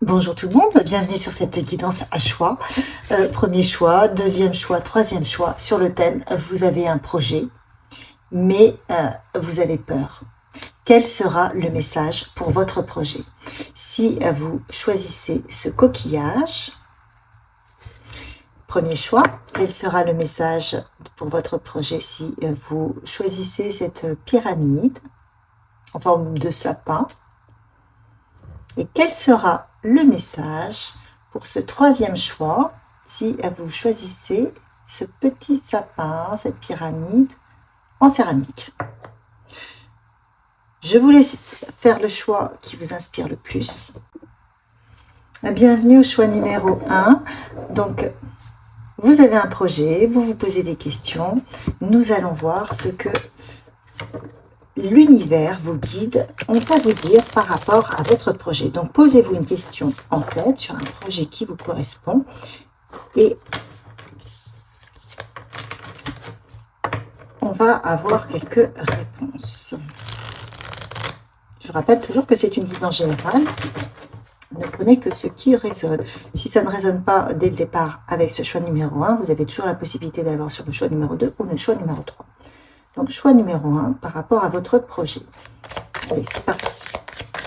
Bonjour tout le monde, bienvenue sur cette guidance à choix. Premier choix, deuxième choix, troisième choix. Sur le thème, vous avez un projet, mais vous avez peur. Quel sera le message pour votre projet? Si vous choisissez ce coquillage, premier choix, quel sera le message pour votre projet si vous choisissez cette pyramide en forme de sapin? Et quel sera le message pour ce troisième choix si vous choisissez ce petit sapin, cette pyramide en céramique? Je vous laisse faire le choix qui vous inspire le plus. Bienvenue au choix numéro 1. Donc, vous avez un projet, vous vous posez des questions. Nous allons voir ce que l'univers, vos guides, ont à vous dire par rapport à votre projet. Donc, posez-vous une question en tête sur un projet qui vous correspond et on va avoir quelques réponses. Je rappelle toujours que c'est une guidance générale. Ne prenez que ce qui résonne. Si ça ne résonne pas dès le départ avec ce choix numéro 1, vous avez toujours la possibilité d'aller sur le choix numéro 2 ou le choix numéro 3. Donc, choix numéro 1 par rapport à votre projet. Allez, c'est parti.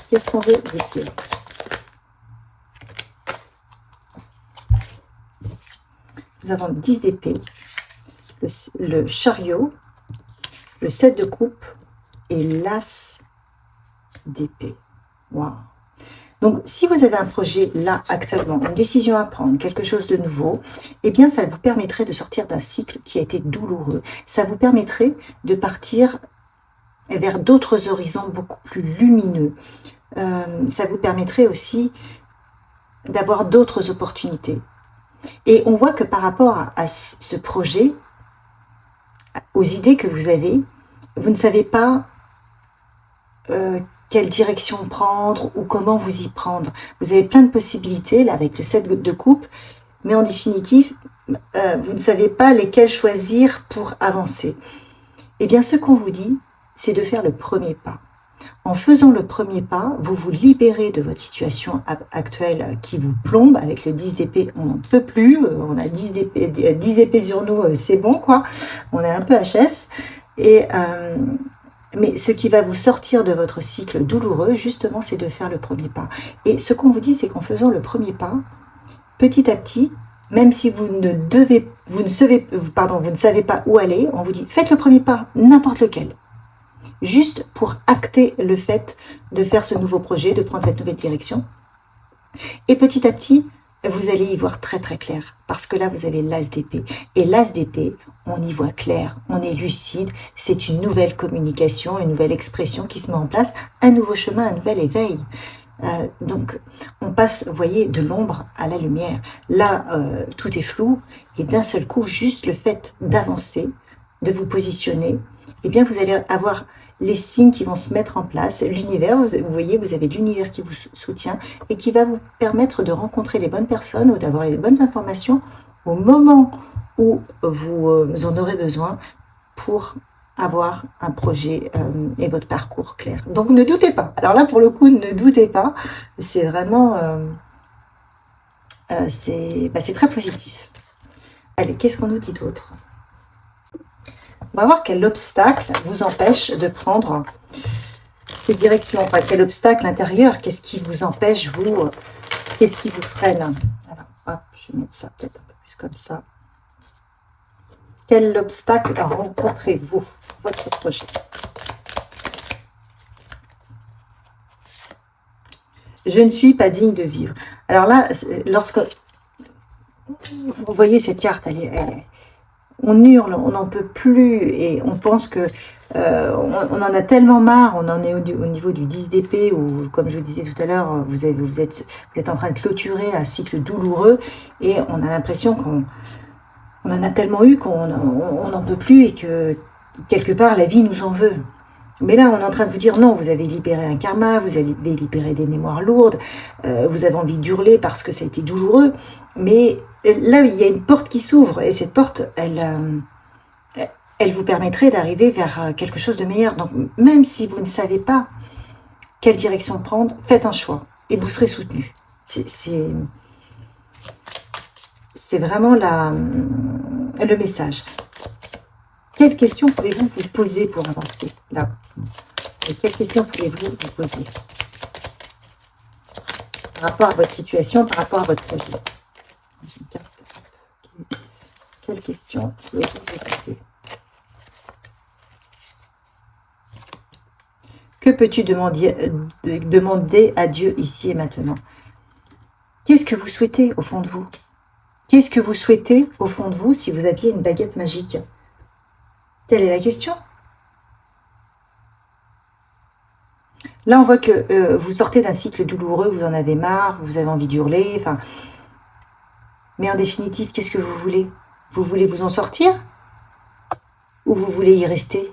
Qu'est-ce qu'on veut vous dire? Nous avons le 10 d'épée, le chariot, le 7 de coupe et l'as d'épée. Waouh! Donc, si vous avez un projet là, actuellement, une décision à prendre, quelque chose de nouveau, eh bien, ça vous permettrait de sortir d'un cycle qui a été douloureux. Ça vous permettrait de partir vers d'autres horizons beaucoup plus lumineux. Ça vous permettrait aussi d'avoir d'autres opportunités. Et on voit que par rapport à ce projet, aux idées que vous avez, vous ne savez pas quelle direction prendre ou comment vous y prendre. Vous avez plein de possibilités là avec le 7 de coupe, mais en définitive, vous ne savez pas lesquelles choisir pour avancer. Eh bien, ce qu'on vous dit, c'est de faire le premier pas. En faisant le premier pas, vous vous libérez de votre situation actuelle qui vous plombe. Avec le 10 d'épée, on n'en peut plus. On a 10 épées sur nous, c'est bon, quoi. On est un peu HS. Mais ce qui va vous sortir de votre cycle douloureux, justement, c'est de faire le premier pas. Et ce qu'on vous dit, c'est qu'en faisant le premier pas, petit à petit, même si vous ne savez pas où aller, on vous dit, faites le premier pas, n'importe lequel. Juste pour acter le fait de faire ce nouveau projet, de prendre cette nouvelle direction. Et petit à petit, vous allez y voir très très clair, parce que là vous avez l'as d'épée. Et l'as d'épée, on y voit clair, on est lucide, c'est une nouvelle communication, une nouvelle expression qui se met en place, un nouveau chemin, un nouvel éveil. Donc on passe, vous voyez, de l'ombre à la lumière. Là, tout est flou, et d'un seul coup, juste le fait d'avancer, de vous positionner, eh bien vous allez avoir les signes qui vont se mettre en place, l'univers, vous voyez, vous avez l'univers qui vous soutient et qui va vous permettre de rencontrer les bonnes personnes ou d'avoir les bonnes informations au moment où vous en aurez besoin pour avoir un projet et votre parcours clair. Donc ne doutez pas. Alors là, pour le coup, ne doutez pas. C'est vraiment... c'est très positif. Allez, qu'est-ce qu'on nous dit d'autre ? On va voir quel obstacle vous empêche de prendre ces directions. Enfin, quel obstacle intérieur, qu'est-ce qui vous empêche, vous, qu'est-ce qui vous freine. Alors, hop, je vais mettre ça peut-être un peu plus comme ça. Quel obstacle rencontrez-vous, votre projet? Je ne suis pas digne de vivre. Alors là, lorsque vous voyez cette carte, on hurle, on n'en peut plus et on pense que on en a tellement marre, on en est au niveau du 10 d'épée où, comme je vous disais tout à l'heure, vous êtes en train de clôturer un cycle douloureux et on a l'impression qu'on en a tellement eu qu'on n'en peut plus et que quelque part la vie nous en veut. Mais là, on est en train de vous dire non, vous avez libéré un karma, vous avez libéré des mémoires lourdes, vous avez envie d'hurler parce que ça a été douloureux, mais là, il y a une porte qui s'ouvre et cette porte, elle vous permettrait d'arriver vers quelque chose de meilleur. Donc, même si vous ne savez pas quelle direction prendre, faites un choix et vous serez soutenu. C'est vraiment le message. Quelles questions pouvez-vous vous poser pour avancer là? Et quelles questions pouvez-vous vous poser par rapport à votre situation, par rapport à votre projet? Quelles questions pouvez-vous vous poser? Que peux-tu demander à Dieu ici et maintenant? Qu'est-ce que vous souhaitez au fond de vous? Qu'est-ce que vous souhaitez au fond de vous si vous aviez une baguette magique? Telle est la question. Là, on voit que vous sortez d'un cycle douloureux, vous en avez marre, vous avez envie d'hurler. Enfin, mais en définitive, qu'est-ce que vous voulez? Vous voulez vous en sortir? Ou vous voulez y rester?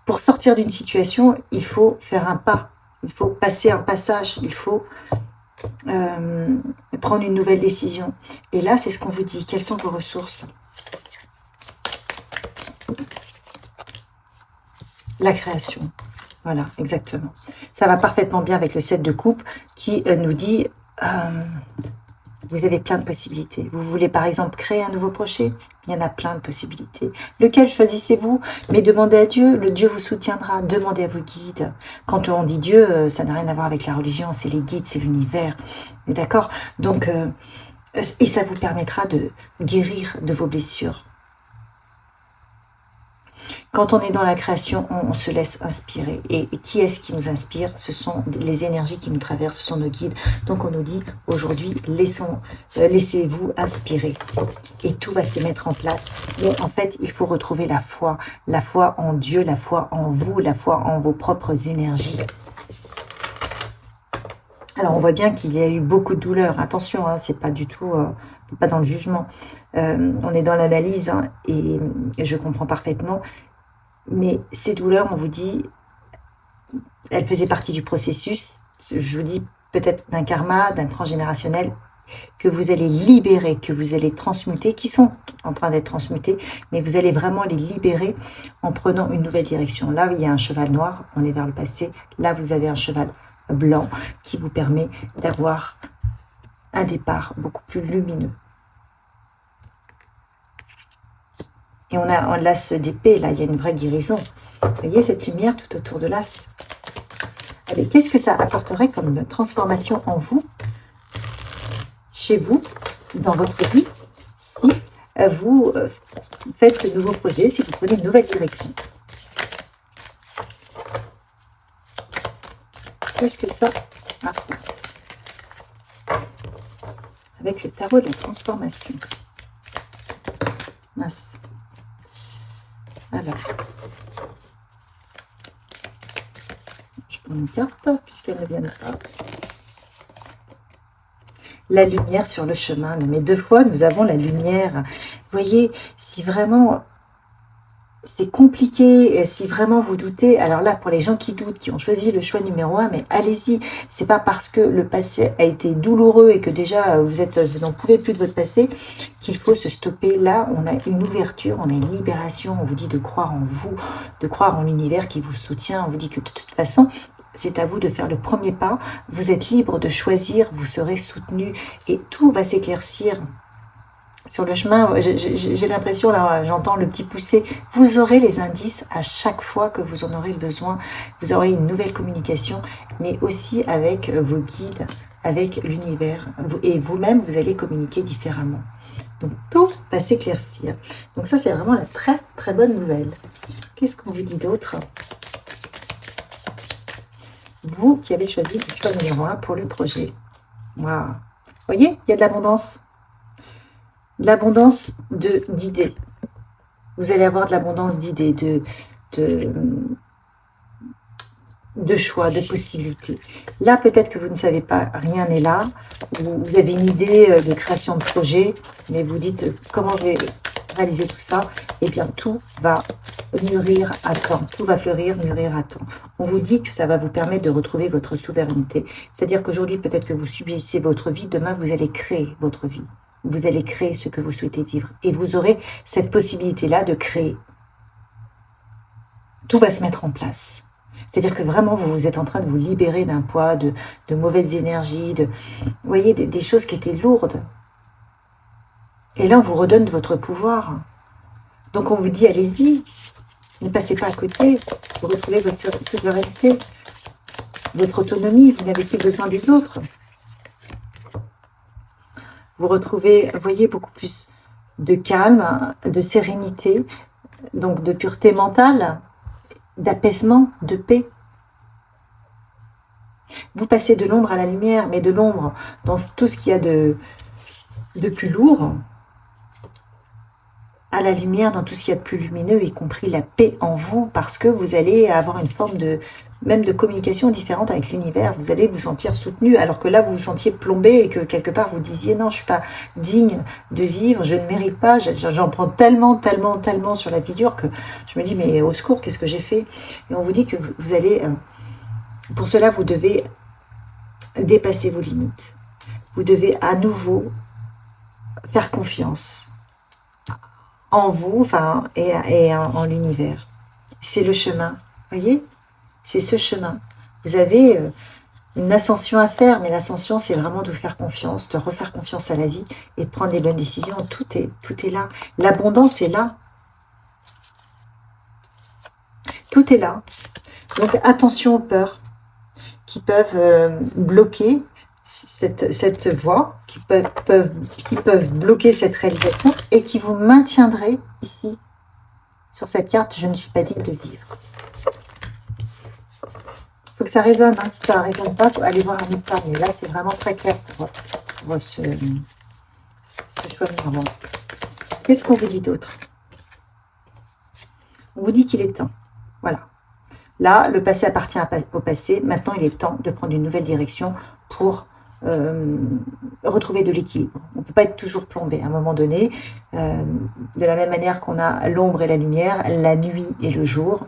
Pour sortir d'une situation, il faut faire un pas. Il faut passer un passage. Il faut prendre une nouvelle décision. Et là, c'est ce qu'on vous dit. Quelles sont vos ressources? La création. Voilà, exactement. Ça va parfaitement bien avec le 7 de coupe qui nous dit vous avez plein de possibilités. Vous voulez par exemple créer un nouveau projet? Il y en a plein de possibilités. Lequel choisissez-vous? Mais demandez à Dieu, le Dieu vous soutiendra. Demandez à vos guides. Quand on dit Dieu, ça n'a rien à voir avec la religion, c'est les guides, c'est l'univers. D'accord? Donc, et ça vous permettra de guérir de vos blessures. Quand on est dans la création, on se laisse inspirer. Et qui est-ce qui nous inspire? Ce sont les énergies qui nous traversent, ce sont nos guides. Donc on nous dit aujourd'hui, laissez-vous inspirer. Et tout va se mettre en place. Mais en fait, il faut retrouver la foi en Dieu, la foi en vous, la foi en vos propres énergies. Alors on voit bien qu'il y a eu beaucoup de douleurs. Attention, hein, c'est pas du tout... pas dans le jugement. On est dans l'analyse hein, et je comprends parfaitement. Mais ces douleurs, on vous dit, elles faisaient partie du processus. Je vous dis peut-être d'un karma, d'un transgénérationnel que vous allez libérer, que vous allez transmuter, qui sont en train d'être transmutés, mais vous allez vraiment les libérer en prenant une nouvelle direction. Là, il y a un cheval noir, on est vers le passé. Là, vous avez un cheval blanc qui vous permet d'avoir un départ beaucoup plus lumineux. Et on a l'as d'épée, là, il y a une vraie guérison. Vous voyez cette lumière tout autour de l'as. Allez, qu'est-ce que ça apporterait comme transformation en vous, chez vous, dans votre vie, si vous faites ce nouveau projet, si vous prenez une nouvelle direction? Qu'est-ce que ça apporte? Avec le tarot de la transformation. Mince. Alors, je prends une carte puisqu'elle ne vient pas. La lumière sur le chemin. Mais 2 fois, nous avons la lumière. Vous voyez, si vraiment c'est compliqué, si vraiment vous doutez, alors là, pour les gens qui doutent, qui ont choisi le choix numéro 1, mais allez-y. C'est pas parce que le passé a été douloureux et que déjà vous n'en pouvez plus de votre passé qu'il faut se stopper. Là, on a une ouverture, on a une libération. On vous dit de croire en vous, de croire en l'univers qui vous soutient. On vous dit que de toute façon, c'est à vous de faire le premier pas. Vous êtes libre de choisir, vous serez soutenu et tout va s'éclaircir. Sur le chemin, j'ai l'impression, là, j'entends le petit poussé. Vous aurez les indices à chaque fois que vous en aurez besoin. Vous aurez une nouvelle communication, mais aussi avec vos guides, avec l'univers. Et vous-même, vous allez communiquer différemment. Donc, tout va s'éclaircir. Donc ça, c'est vraiment la très, très bonne nouvelle. Qu'est-ce qu'on vous dit d'autre? Vous qui avez choisi le choix numéro 1 pour le projet. Waouh. Vous voyez, il y a de l'abondance. L'abondance d'idées. Vous allez avoir de l'abondance d'idées, de choix, de possibilités. Là, peut-être que vous ne savez pas, rien n'est là. Vous avez une idée de création de projet, mais vous dites comment je vais réaliser tout ça. Eh bien, tout va mûrir à temps. Tout va fleurir, mûrir à temps. On vous dit que ça va vous permettre de retrouver votre souveraineté. C'est-à-dire qu'aujourd'hui, peut-être que vous subissez votre vie. Demain, vous allez créer votre vie. Vous allez créer ce que vous souhaitez vivre. Et vous aurez cette possibilité-là de créer. Tout va se mettre en place. C'est-à-dire que vraiment, vous êtes en train de vous libérer d'un poids, de mauvaises énergies, vous voyez, des choses qui étaient lourdes. Et là, on vous redonne votre pouvoir. Donc, on vous dit, allez-y, ne passez pas à côté, vous retrouvez votre souveraineté, votre autonomie, vous n'avez plus besoin des autres. Vous retrouvez, vous voyez, beaucoup plus de calme, de sérénité, donc de pureté mentale, d'apaisement, de paix. Vous passez de l'ombre à la lumière, mais de l'ombre dans tout ce qu'il y a de plus lourd, à la lumière dans tout ce qu'il y a de plus lumineux, y compris la paix en vous, parce que vous allez avoir une forme même de communication différente avec l'univers. Vous allez vous sentir soutenu, alors que là, vous vous sentiez plombé et que quelque part, vous disiez non, je suis pas digne de vivre, je ne mérite pas, j'en prends tellement, tellement, tellement sur la figure que je me dis, mais au secours, qu'est-ce que j'ai fait? Et on vous dit que vous allez, pour cela, vous devez dépasser vos limites. Vous devez à nouveau faire confiance en vous, enfin, et en l'univers. C'est le chemin, voyez? C'est ce chemin. Vous avez une ascension à faire, mais l'ascension, c'est vraiment de vous faire confiance, de refaire confiance à la vie et de prendre les bonnes décisions. Tout est là. L'abondance est là. Tout est là. Donc, attention aux peurs qui peuvent bloquer cette voie, qui peuvent bloquer cette réalisation et qui vous maintiendraient ici, sur cette carte, je ne suis pas digne de vivre. Il faut que ça résonne, hein. Si ça ne résonne pas, il faut aller voir un autre carte. Mais là, c'est vraiment très clair pour ce choix de moment. Qu'est-ce qu'on vous dit d'autre? On vous dit qu'il est temps. Voilà. Là, le passé appartient au passé. Maintenant, il est temps de prendre une nouvelle direction pour retrouver de l'équilibre. On ne peut pas être toujours plombé. À un moment donné, de la même manière qu'on a l'ombre et la lumière, la nuit et le jour,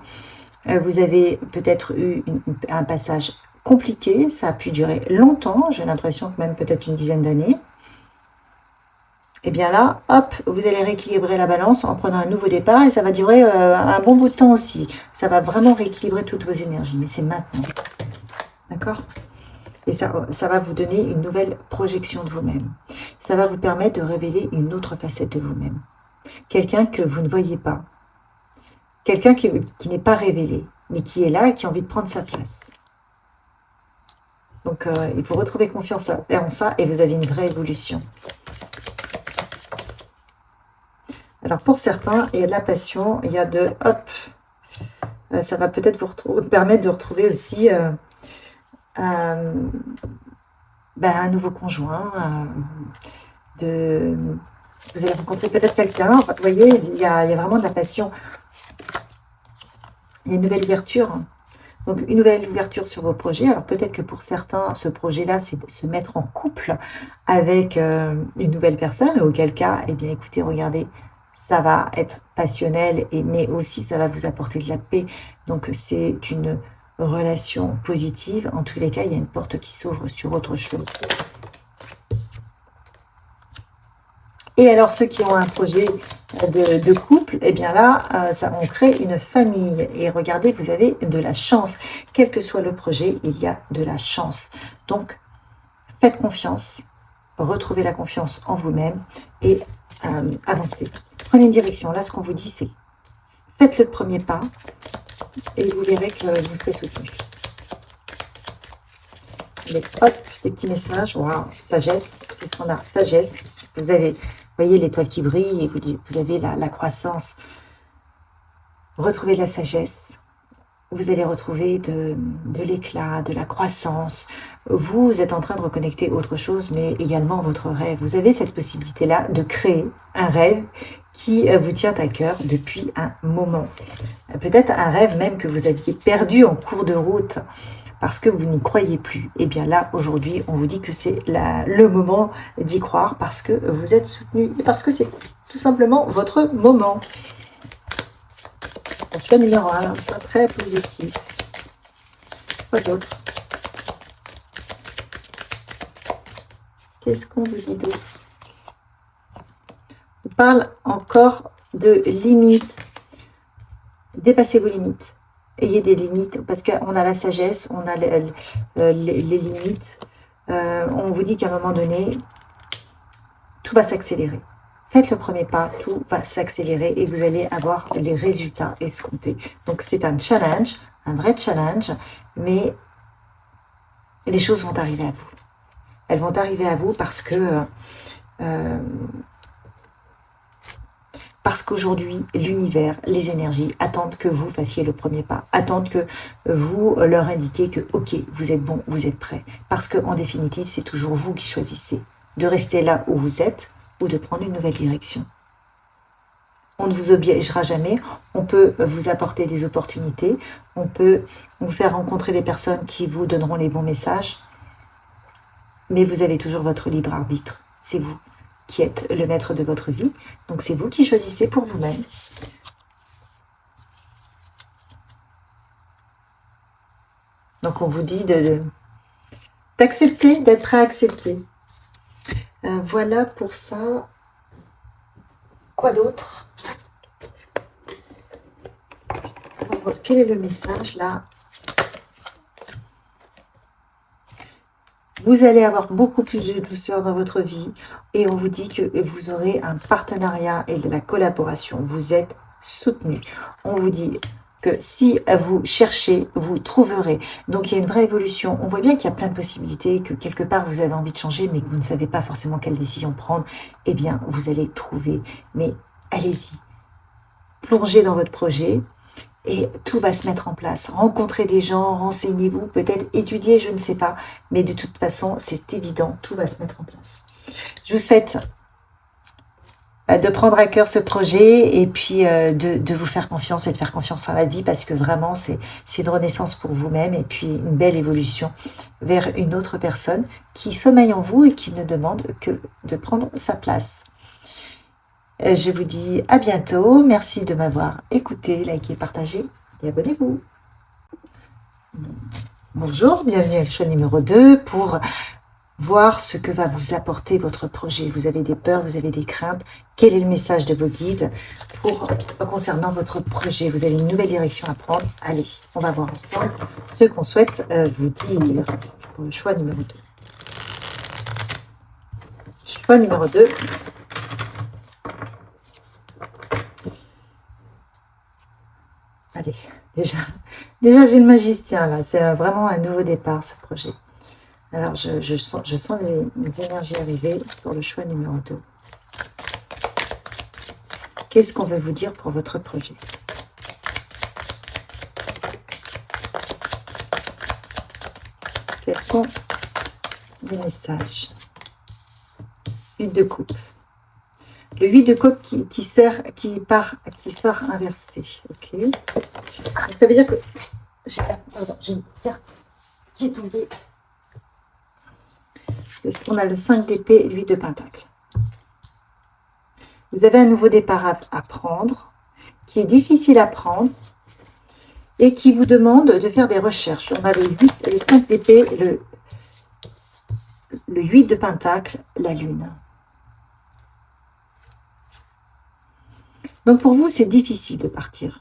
vous avez peut-être eu un passage compliqué. Ça a pu durer longtemps. J'ai l'impression que même peut-être une dizaine d'années. Et bien là, hop, vous allez rééquilibrer la balance en prenant un nouveau départ et ça va durer un bon bout de temps aussi. Ça va vraiment rééquilibrer toutes vos énergies, mais c'est maintenant. D'accord? Et ça va vous donner une nouvelle projection de vous-même. Ça va vous permettre de révéler une autre facette de vous-même. Quelqu'un que vous ne voyez pas. Quelqu'un qui n'est pas révélé, mais qui est là et qui a envie de prendre sa place. Donc, il faut retrouver confiance en ça et vous avez une vraie évolution. Alors, pour certains, il y a de la passion, il y a de... Hop, ça va peut-être vous permettre de retrouver aussi un nouveau conjoint. Vous allez rencontrer peut-être quelqu'un. Vous voyez, il y a vraiment de la passion. Il y a une nouvelle ouverture. Donc, une nouvelle ouverture sur vos projets. Alors, peut-être que pour certains, ce projet-là, c'est de se mettre en couple avec une nouvelle personne. Auquel cas, eh bien, écoutez, regardez, ça va être passionnel, mais aussi, ça va vous apporter de la paix. Donc, c'est une relation positive. En tous les cas, il y a une porte qui s'ouvre sur autre chose. Et alors, ceux qui ont un projet de couple, eh bien là, on crée une famille. Et regardez, vous avez de la chance. Quel que soit le projet, il y a de la chance. Donc, faites confiance, retrouvez la confiance en vous-même et avancez. Prenez une direction. Là, ce qu'on vous dit, c'est faites le premier pas et vous verrez que vous serez soutenu. Mais hop, les petits messages. Waouh, sagesse. Qu'est-ce qu'on a? Sagesse. Vous voyez l'étoile qui brille et vous avez la croissance. Retrouvez la sagesse. Vous allez retrouver de l'éclat, de la croissance. Vous êtes en train de reconnecter autre chose, mais également votre rêve. Vous avez cette possibilité-là de créer un rêve qui vous tient à cœur depuis un moment. Peut-être un rêve même que vous aviez perdu en cours de route parce que vous n'y croyez plus. Et bien là, aujourd'hui, on vous dit que c'est le moment d'y croire parce que vous êtes soutenu et parce que c'est tout simplement votre moment. Choix numéro 1, très positif. Quoi d'autre? Qu'est-ce qu'on vous dit d'autre? On parle encore de limites. Dépassez vos limites. ayez des limites, parce qu'on a la sagesse, on a les limites. On vous dit qu'à un moment donné, tout va s'accélérer. Faites le premier pas, tout va s'accélérer et vous allez avoir les résultats escomptés. Donc c'est un challenge, un vrai challenge, mais les choses vont arriver à vous. Elles vont arriver à vous parce qu'aujourd'hui, l'univers, les énergies attendent que vous fassiez le premier pas, attendent que vous leur indiquiez que, ok, vous êtes bon, vous êtes prêt. Parce qu'en définitive, c'est toujours vous qui choisissez de rester là où vous êtes ou de prendre une nouvelle direction. On ne vous obligera jamais, on peut vous apporter des opportunités, on peut vous faire rencontrer les personnes qui vous donneront les bons messages, mais vous avez toujours votre libre arbitre, c'est vous qui êtes le maître de votre vie, donc c'est vous qui choisissez pour vous-même. Donc on vous dit d'accepter, d'être prêt à accepter. Voilà pour ça. Quoi d'autre? On va voir quel est le message là. Vous allez avoir beaucoup plus de douceur dans votre vie et on vous dit que vous aurez un partenariat et de la collaboration. Vous êtes soutenu. On vous dit que si vous cherchez, vous trouverez. Donc il y a une vraie évolution. On voit bien qu'il y a plein de possibilités, que quelque part vous avez envie de changer mais que vous ne savez pas forcément quelle décision prendre. Eh bien, vous allez trouver. Mais allez-y. Plongez dans votre projet. Et tout va se mettre en place. Rencontrez des gens, renseignez-vous, peut-être étudiez, je ne sais pas. Mais de toute façon, c'est évident, tout va se mettre en place. Je vous souhaite de prendre à cœur ce projet et puis de vous faire confiance et de faire confiance en la vie parce que vraiment, c'est une renaissance pour vous-même et puis une belle évolution vers une autre personne qui sommeille en vous et qui ne demande que de prendre sa place. Je vous dis à bientôt. Merci de m'avoir écouté, liké, partagé et abonnez-vous. Bonjour, bienvenue à le choix numéro 2 pour voir ce que va vous apporter votre projet. Vous avez des peurs, vous avez des craintes. Quel est le message de vos guides concernant votre projet? Vous avez une nouvelle direction à prendre. Allez, on va voir ensemble ce qu'on souhaite vous dire pour le choix numéro 2. Choix numéro 2. Allez, déjà j'ai le magicien là, c'est vraiment un nouveau départ ce projet. Alors je sens les énergies arriver pour le choix numéro 2. Qu'est-ce qu'on veut vous dire pour votre projet? Quels sont les messages? 8 de coupe. Le 8 de coupe qui sort inversé. Ok. Donc ça veut dire que j'ai une carte qui est tombée. On a le 5 d'épée et le 8 de pentacle. Vous avez un nouveau départ à prendre, qui est difficile à prendre et qui vous demande de faire des recherches. On a le 5 d'épée, le 8 de pentacle, la lune. Donc pour vous, c'est difficile de partir.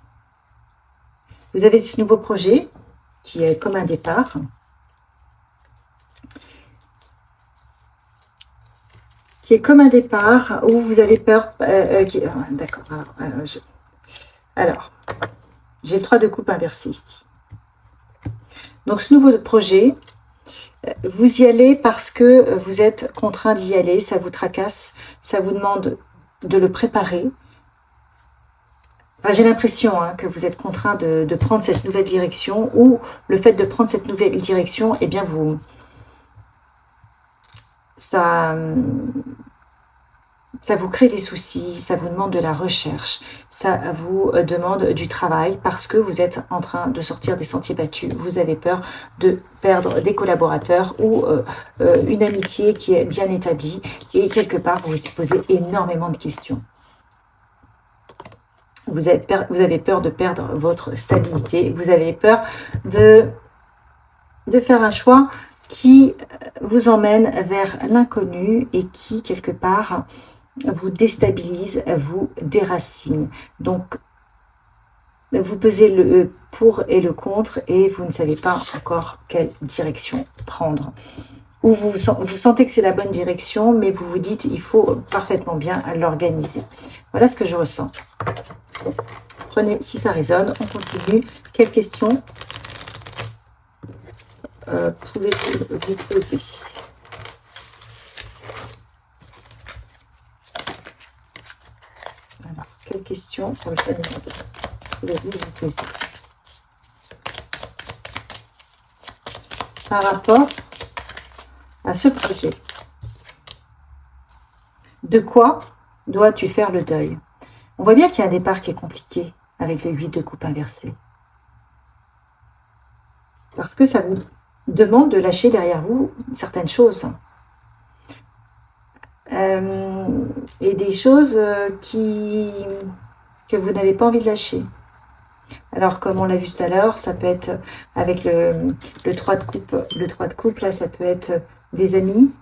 Vous avez ce nouveau projet qui est comme un départ. Qui est comme un départ où vous avez peur. D'accord. Alors, j'ai le 3 de coupe inversé ici. Donc ce nouveau projet, vous y allez parce que vous êtes contraint d'y aller. Ça vous tracasse, ça vous demande de le préparer. Enfin, j'ai l'impression que vous êtes contraint de prendre cette nouvelle direction ou le fait de prendre cette nouvelle direction, eh bien ça vous crée des soucis, ça vous demande de la recherche, ça vous demande du travail parce que vous êtes en train de sortir des sentiers battus. Vous avez peur de perdre des collaborateurs ou une amitié qui est bien établie et quelque part vous vous posez énormément de questions. Vous avez peur de perdre votre stabilité, vous avez peur de faire un choix qui vous emmène vers l'inconnu et qui, quelque part, vous déstabilise, vous déracine. Donc, vous posez pour et le contre, et vous ne savez pas encore quelle direction prendre. Ou vous sentez que c'est la bonne direction, mais vous vous dites il faut parfaitement bien l'organiser. Voilà ce que je ressens. Prenez, si ça résonne, on continue. Quelles questions pouvez-vous vous poser? Alors, quelles questions pour le choix numéro 2 pouvez-vous vous poser par rapport à ce projet? De quoi dois-tu faire le deuil? On voit bien qu'il y a un départ qui est compliqué avec les 8 de coupe inversée. Parce que ça vous demande de lâcher derrière vous certaines choses. Et des choses que vous n'avez pas envie de lâcher. Alors, comme on l'a vu tout à l'heure, ça peut être avec le 3 de coupe. Le 3 de coupe, là, ça peut être des amis,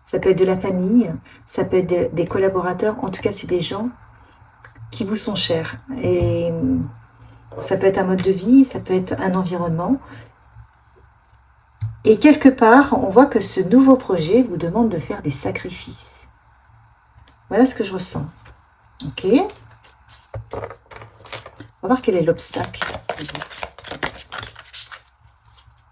ça peut être de la famille, ça peut être des collaborateurs. En tout cas, c'est des gens qui vous sont chers. Et ça peut être un mode de vie, ça peut être un environnement. Et quelque part, on voit que ce nouveau projet vous demande de faire des sacrifices. Voilà ce que je ressens. Ok. On va voir quel est l'obstacle.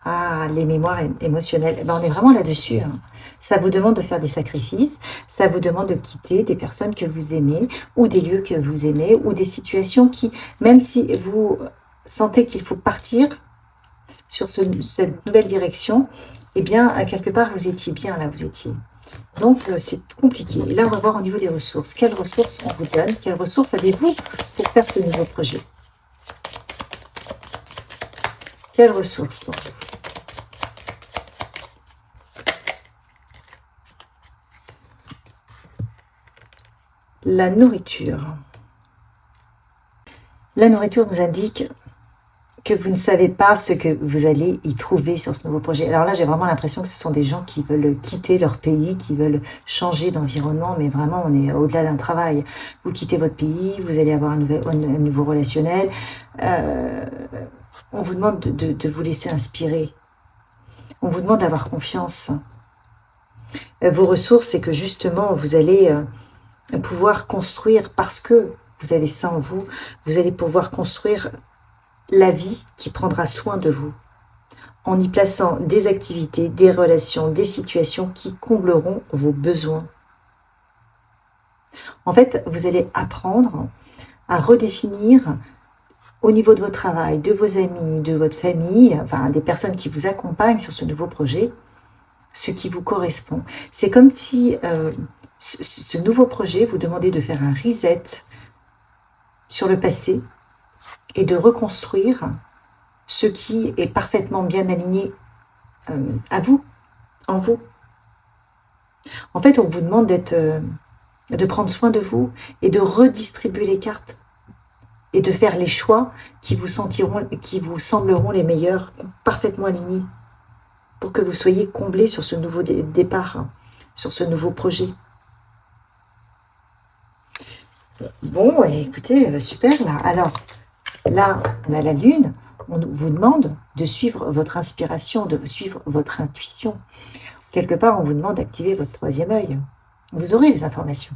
Ah, les mémoires émotionnelles. Eh ben, on est vraiment là-dessus. Hein. Ça vous demande de faire des sacrifices. Ça vous demande de quitter des personnes que vous aimez, ou des lieux que vous aimez, ou des situations qui, même si vous sentez qu'il faut partir sur cette nouvelle direction, eh bien, quelque part, vous étiez bien là, vous étiez. Donc, c'est compliqué. Et là, on va voir au niveau des ressources. Quelles ressources on vous donne? Quelles ressources avez-vous pour faire ce nouveau projet? Quelles ressources pour vous? La nourriture. La nourriture nous indique que vous ne savez pas ce que vous allez y trouver sur ce nouveau projet. Alors là, j'ai vraiment l'impression que ce sont des gens qui veulent quitter leur pays, qui veulent changer d'environnement, mais vraiment, on est au-delà d'un travail. Vous quittez votre pays, vous allez avoir un nouveau relationnel. On vous demande de vous laisser inspirer. On vous demande d'avoir confiance. Vos ressources, c'est que justement, vous allez pouvoir construire, parce que vous avez ça en vous, vous allez pouvoir construire la vie qui prendra soin de vous, en y plaçant des activités, des relations, des situations qui combleront vos besoins. En fait, vous allez apprendre à redéfinir au niveau de votre travail, de vos amis, de votre famille, enfin des personnes qui vous accompagnent sur ce nouveau projet, ce qui vous correspond. C'est comme si ce nouveau projet vous demandait de faire un reset sur le passé, et de reconstruire ce qui est parfaitement bien aligné à vous, en vous. En fait, on vous demande de prendre soin de vous et de redistribuer les cartes et de faire les choix qui vous sembleront les meilleurs, parfaitement alignés, pour que vous soyez comblés sur ce nouveau départ, sur ce nouveau projet. Bon, écoutez, super là. Alors, là, on a la lune, on vous demande de suivre votre inspiration, de suivre votre intuition. Quelque part, on vous demande d'activer votre troisième œil. Vous aurez les informations.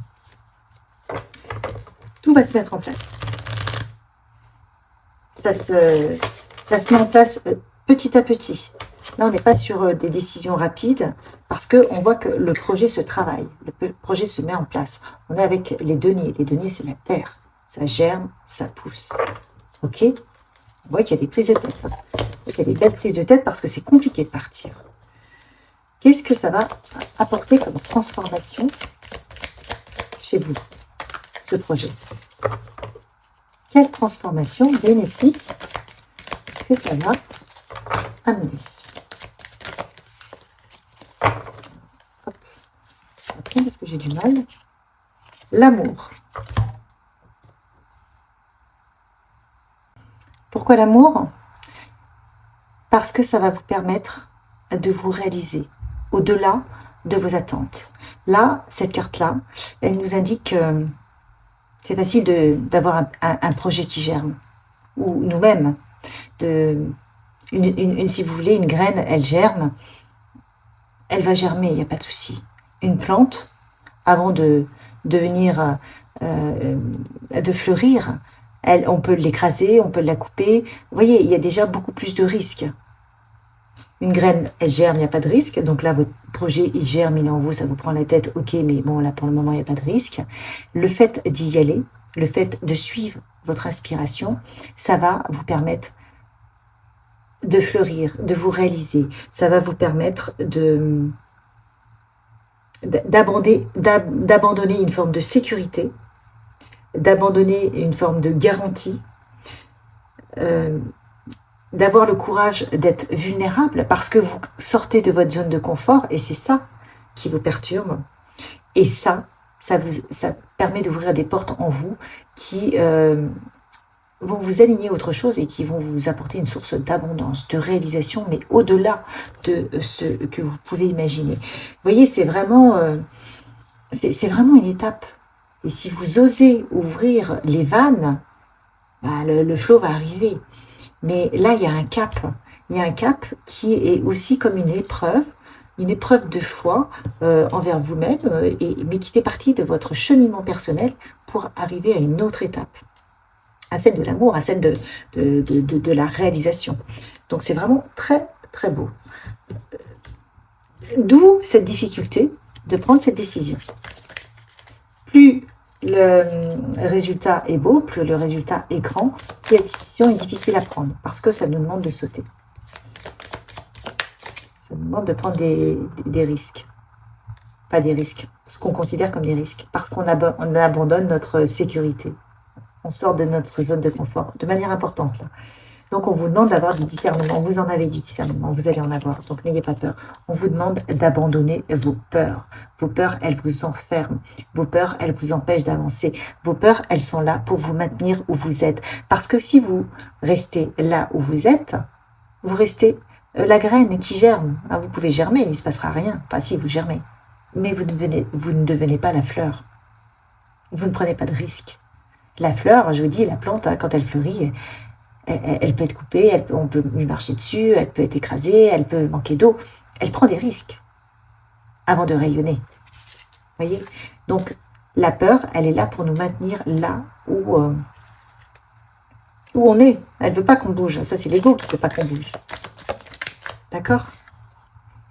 Tout va se mettre en place. Ça se met en place petit à petit. Là, on n'est pas sur des décisions rapides parce qu'on voit que le projet se travaille, le projet se met en place. On est avec les deniers. Les deniers, c'est la terre. Ça germe, ça pousse. Ok? On voit qu'il y a des prises de tête. Il y a des belles prises de tête parce que c'est compliqué de partir. Qu'est-ce que ça va apporter comme transformation chez vous, ce projet? Quelle transformation bénéfique est-ce que ça va amener? Hop. Après, parce que j'ai du mal. L'amour. Pourquoi l'amour? Parce que ça va vous permettre de vous réaliser au-delà de vos attentes. Là, cette carte-là, elle nous indique que c'est facile d'avoir un projet qui germe, ou nous-mêmes, Si vous voulez, une graine, elle germe, elle va germer, il n'y a pas de souci. Une plante, avant de devenir, de fleurir, on peut l'écraser, on peut la couper. Vous voyez, il y a déjà beaucoup plus de risques. Une graine, elle germe, il n'y a pas de risque. Donc là, votre projet, il germe, il est en vous, ça vous prend la tête. Ok, mais bon, là, pour le moment, il n'y a pas de risque. Le fait d'y aller, le fait de suivre votre inspiration, ça va vous permettre de fleurir, de vous réaliser. Ça va vous permettre d'abandonner une forme de sécurité, d'abandonner une forme de garantie, d'avoir le courage d'être vulnérable parce que vous sortez de votre zone de confort et c'est ça qui vous perturbe. Et ça permet d'ouvrir des portes en vous qui vont vous aligner à autre chose et qui vont vous apporter une source d'abondance, de réalisation, mais au-delà de ce que vous pouvez imaginer. Vous voyez, c'est vraiment une étape. Et si vous osez ouvrir les vannes, bah, le flot va arriver. Mais là, il y a un cap. Il y a un cap qui est aussi comme une épreuve de foi envers vous-même, mais qui fait partie de votre cheminement personnel pour arriver à une autre étape, à celle de l'amour, à celle de la réalisation. Donc c'est vraiment très, très beau. D'où cette difficulté de prendre cette décision. Plus le résultat est beau, plus le résultat est grand, plus la décision est difficile à prendre, parce que ça nous demande de sauter. Ça nous demande de prendre des risques. Pas des risques, ce qu'on considère comme des risques, parce qu'on abandonne notre sécurité. On sort de notre zone de confort, de manière importante là. Donc on vous demande d'avoir du discernement, vous en avez du discernement, vous allez en avoir, donc n'ayez pas peur. On vous demande d'abandonner vos peurs. Vos peurs, elles vous enferment. Vos peurs, elles vous empêchent d'avancer. Vos peurs, elles sont là pour vous maintenir où vous êtes. Parce que si vous restez là où vous êtes, vous restez la graine qui germe. Ah, vous pouvez germer, il ne se passera rien. Enfin si, vous germez. Mais vous ne devenez pas la fleur. Vous ne prenez pas de risque. La fleur, je vous dis, la plante, hein, quand elle fleurit, elle peut être coupée, on peut lui marcher dessus, elle peut être écrasée, elle peut manquer d'eau. Elle prend des risques avant de rayonner. Vous voyez? Donc, la peur, elle est là pour nous maintenir là où on est. Elle ne veut pas qu'on bouge. Ça, c'est l'ego qui ne veut pas qu'on bouge. D'accord?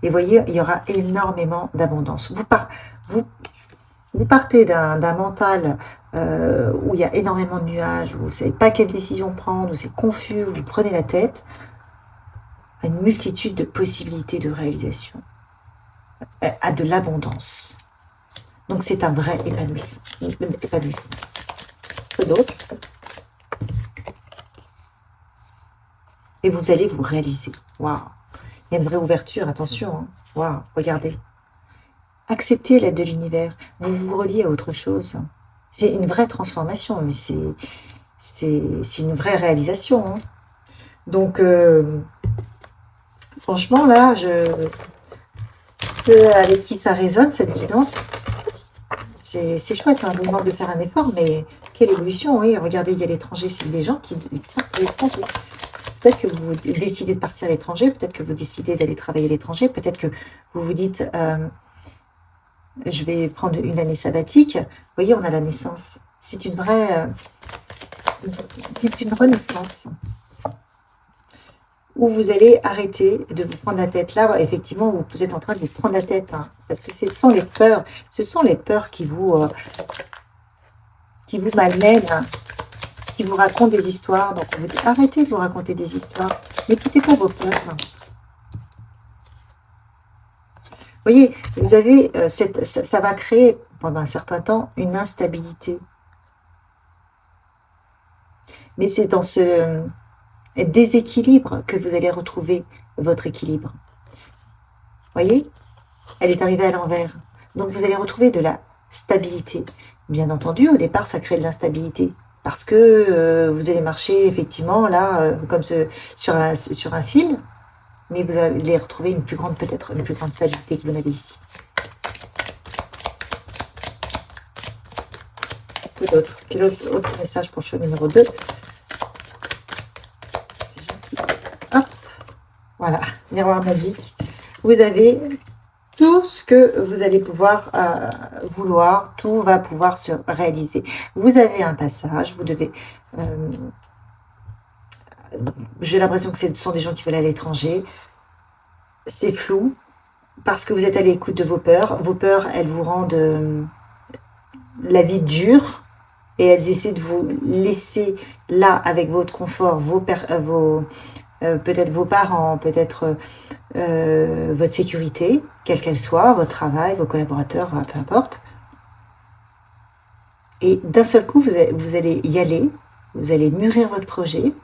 Et vous voyez, il y aura énormément d'abondance. Vous partez d'un mental où il y a énormément de nuages, où vous ne savez pas quelle décision prendre, où c'est confus, où vous prenez la tête, à une multitude de possibilités de réalisation, à de l'abondance. Donc c'est un vrai épanouissement. Que d'autres. Et vous allez vous réaliser. Waouh! Il y a une vraie ouverture, attention. Hein. Waouh, regardez. Acceptez l'aide de l'univers. Vous vous reliez à autre chose. C'est une vraie transformation, mais c'est une vraie réalisation. Hein. Donc, franchement, là, ceux avec qui ça résonne, cette guidance, c'est chouette, hein, vous demande de faire un effort, mais quelle évolution, oui. Regardez, il y a l'étranger, c'est des gens qui partent à l'étranger. Peut-être que vous décidez de partir à l'étranger, peut-être que vous décidez d'aller travailler à l'étranger, peut-être que vous vous dites... je vais prendre une année sabbatique. Vous voyez, on a la naissance. C'est une vraie... c'est une renaissance. Où vous allez arrêter de vous prendre la tête. Là, effectivement, vous êtes en train de vous prendre la tête. Hein, parce que ce sont les peurs qui vous malmènent, hein, qui vous racontent des histoires. Donc, vous dites, arrêtez de vous raconter des histoires. N'écoutez pas vos peurs. Hein. Vous voyez, vous avez ça va créer pendant un certain temps une instabilité. Mais c'est dans ce déséquilibre que vous allez retrouver votre équilibre. Vous voyez, elle est arrivée à l'envers. Donc vous allez retrouver de la stabilité. Bien entendu, au départ, ça crée de l'instabilité. Parce que vous allez marcher effectivement là, comme sur un fil. Mais vous allez retrouver peut-être une plus grande stabilité que vous n'avez ici. Quel autre message pour choix numéro 2? miroir magique. Vous avez tout ce que vous allez pouvoir vouloir, tout va pouvoir se réaliser. Vous avez un passage, vous devez... j'ai l'impression que ce sont des gens qui veulent aller à l'étranger. C'est flou, parce que vous êtes à l'écoute de vos peurs. Vos peurs, elles vous rendent la vie dure, et elles essaient de vous laisser là, avec votre confort, peut-être vos parents, peut-être votre sécurité, quelle qu'elle soit, votre travail, vos collaborateurs, peu importe. Et d'un seul coup, vous allez y aller, vous allez mûrir votre projet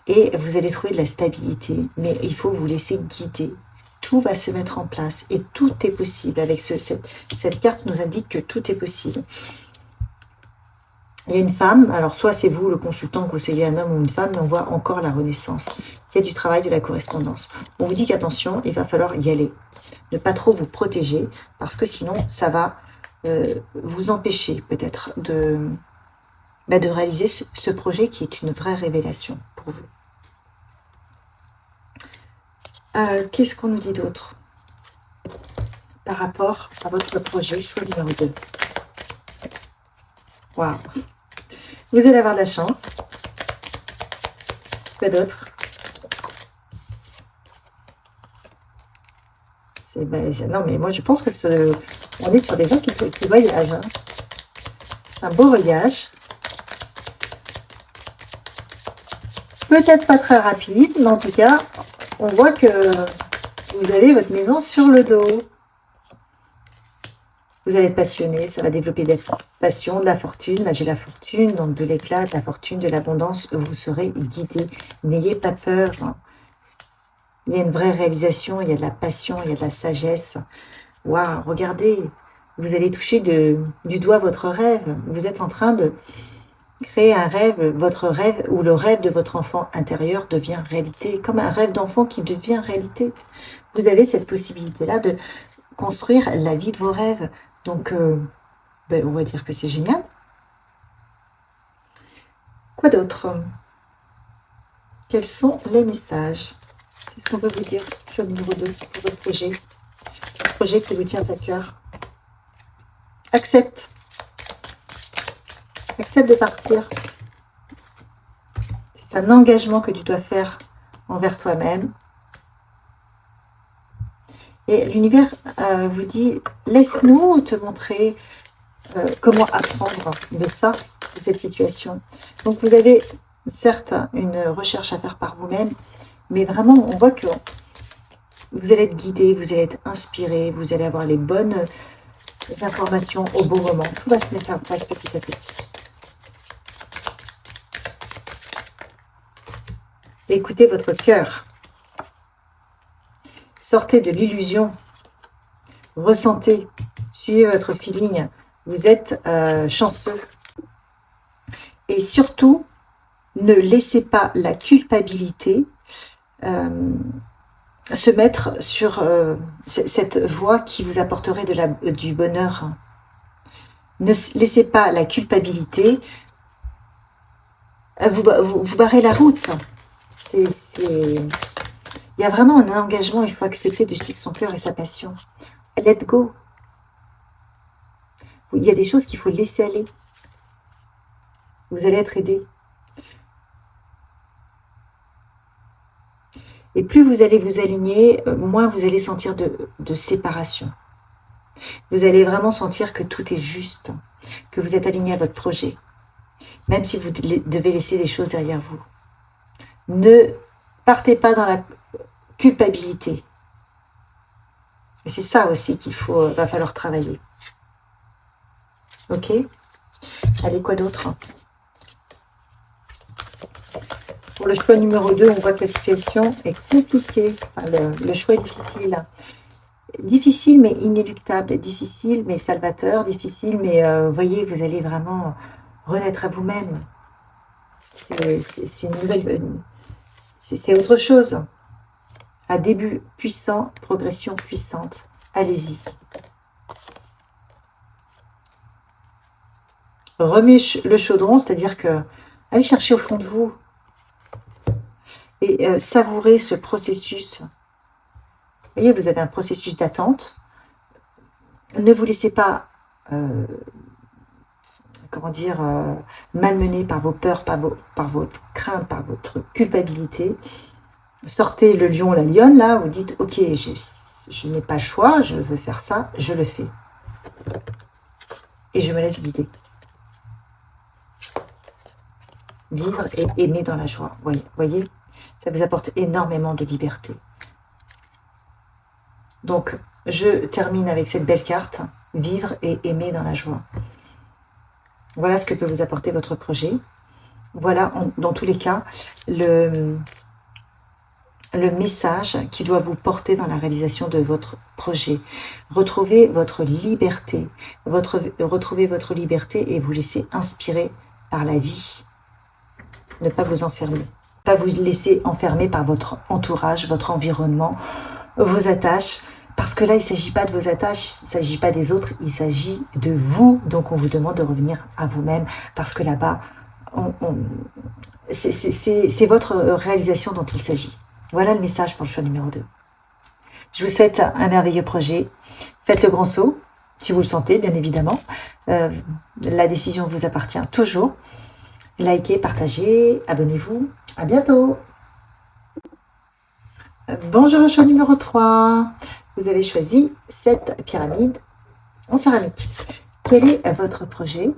et vous allez trouver de la stabilité. Mais il faut vous laisser guider. Tout va se mettre en place et tout est possible. Avec cette carte nous indique que tout est possible. Il y a une femme, alors soit c'est vous le consultant, que vous soyez un homme ou une femme, mais on voit encore la renaissance. Il y a du travail, de la correspondance. On vous dit qu'attention, il va falloir y aller. Ne pas trop vous protéger, parce que sinon, ça va vous empêcher peut-être de réaliser ce projet qui est une vraie révélation pour vous. Qu'est-ce qu'on nous dit d'autre par rapport à votre projet, choix numéro 2? Waouh! Vous allez avoir de la chance. Quoi d'autre? Non, mais moi, je pense que on est sur des gens qui voyagent. Hein. C'est un beau voyage. Peut-être pas très rapide, mais en tout cas, on voit que vous avez votre maison sur le dos. Vous allez être passionné, ça va développer des passions, de la fortune. Là, j'ai la fortune, donc de l'éclat, de la fortune, de l'abondance. Vous serez guidé. N'ayez pas peur. Il y a une vraie réalisation, il y a de la passion, il y a de la sagesse. Waouh, regardez, vous allez toucher du doigt votre rêve. Vous êtes en train de créer un rêve, votre rêve, ou le rêve de votre enfant intérieur devient réalité, comme un rêve d'enfant qui devient réalité. Vous avez cette possibilité-là de construire la vie de vos rêves. Donc, on va dire que c'est génial. Quoi d'autre? Quels sont les messages? Qu'est-ce qu'on peut vous dire? Choix numéro 2 pour votre projet. Le projet qui vous tient à cœur. Accepte. Accepte de partir. C'est un engagement que tu dois faire envers toi-même. Et l'univers vous dit, laisse-nous te montrer comment apprendre de ça, de cette situation. Donc vous avez certes une recherche à faire par vous-même, mais vraiment on voit que vous allez être guidé, vous allez être inspiré, vous allez avoir les bonnes informations au bon moment. Tout va se mettre en place petit à petit. Écoutez votre cœur. Sortez de l'illusion. Ressentez. Suivez votre feeling. Vous êtes chanceux. Et surtout, ne laissez pas la culpabilité se mettre sur cette voie qui vous apporterait du bonheur. Ne laissez pas la culpabilité vous barrer la route. Il y a vraiment un engagement, il faut accepter de suivre son cœur et sa passion. Let go. Il y a des choses qu'il faut laisser aller. Vous allez être aidé. Et plus vous allez vous aligner, moins vous allez sentir de séparation. Vous allez vraiment sentir que tout est juste, que vous êtes aligné à votre projet, même si vous devez laisser des choses derrière vous. Ne partez pas dans la culpabilité. Et c'est ça aussi qu'il va falloir travailler. Ok? Allez, quoi d'autre? Pour le choix numéro 2, on voit que la situation est compliquée. Enfin, le choix est difficile. Difficile mais inéluctable. Difficile mais salvateur. Difficile mais, vous voyez, vous allez vraiment renaître à vous-même. C'est une nouvelle... C'est autre chose. À début puissant, progression puissante. Allez-y. Remuez le chaudron, c'est-à-dire que allez chercher au fond de vous et savourez ce processus voyez, vous avez un processus d'attente. Ne vous laissez pas, comment dire, malmener par vos peurs, par votre crainte, par votre culpabilité. Sortez le lion, la lionne, là, vous dites, ok, je n'ai pas le choix, je veux faire ça, je le fais. Et je me laisse guider. Vivre et aimer dans la joie. Voyez, ça vous apporte énormément de liberté. Donc, je termine avec cette belle carte, vivre et aimer dans la joie. Voilà ce que peut vous apporter votre projet. Voilà, dans tous les cas, le message qui doit vous porter dans la réalisation de votre projet. Retrouvez votre liberté, retrouvez votre liberté et vous laissez inspirer par la vie. Ne pas vous enfermer. Pas vous laisser enfermer par votre entourage, votre environnement, vos attaches. Parce que là, il ne s'agit pas de vos attaches, il ne s'agit pas des autres, il s'agit de vous. Donc, on vous demande de revenir à vous-même. Parce que là-bas, c'est votre réalisation dont il s'agit. Voilà le message pour le choix numéro 2. Je vous souhaite un merveilleux projet. Faites le grand saut, si vous le sentez, bien évidemment. La décision vous appartient toujours. Likez, partagez, abonnez-vous. À bientôt. Bonjour, le choix numéro 3. Vous avez choisi cette pyramide en céramique. Quel est votre projet?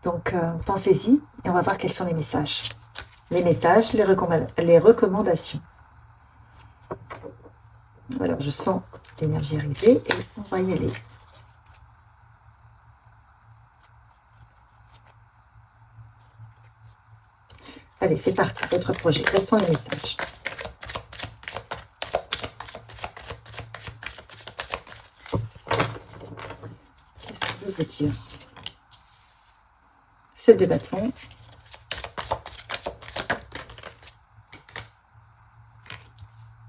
Donc, pensez-y et on va voir quels sont les messages. Les messages, les recommandations. Alors, je sens l'énergie arriver et on va y aller. Allez, c'est parti, votre projet. Quels sont les messages? Qu'est-ce que veut vous dire? 7 de bâton.